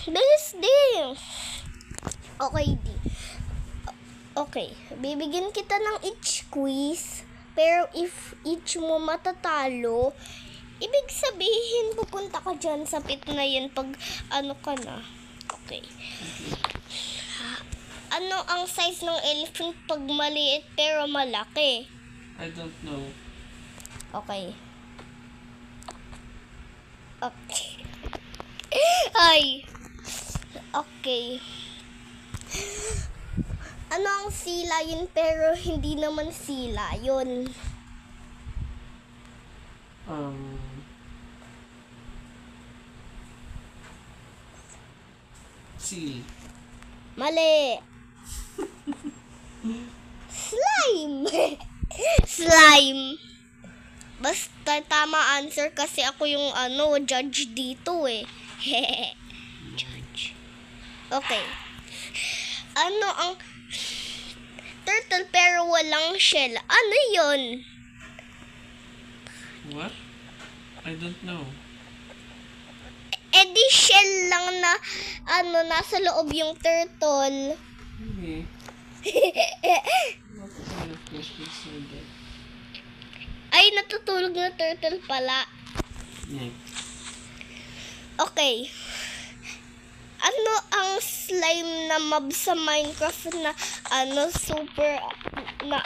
Bilis din. Okay, di. Okay, bibigyan kita ng each quiz. Pero if each mo matatalo, ibig sabihin pupunta ka dyan sa pit na yun pag ano ka na. Okay. Ano ang size ng elephant pag maliit pero malaki? I don't know. Okay. Okay. Ay. Okay. Ano ang sila yun pero hindi naman sila yun? Seal. Mali. Slime. Slime. Basta tama answer kasi ako yung judge dito eh. Judge. Okay. Ano ang turtle pero walang shell? Ano yun? What? I don't know. Eh di shell lang na nasa loob yung turtle. Okay. What kind of questions are that? Ay, natutulog na turtle pala. Yeah. Okay. Ano ang slime na mob sa Minecraft na super na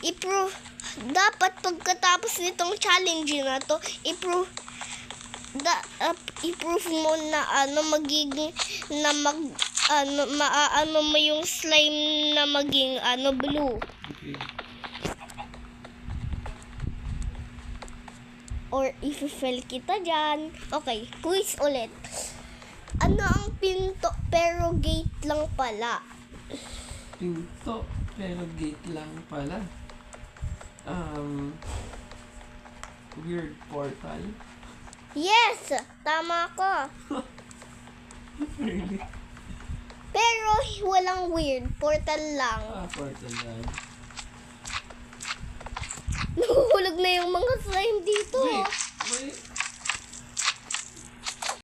i-prove dapat pagkatapos nitong challenge na to i-prove mo na magiging na maano mo yung slime na maging blue. Okay. Or if-fail kita dyan. Okay, quiz ulit. Ano ang pinto pero gate lang pala? Pinto, pero gate lang pala. Weird portal. Yes! Tama ko. Really? Pero walang weird. Portal lang. Portal lang. Nahuhulog na yung mga slime dito. Wait,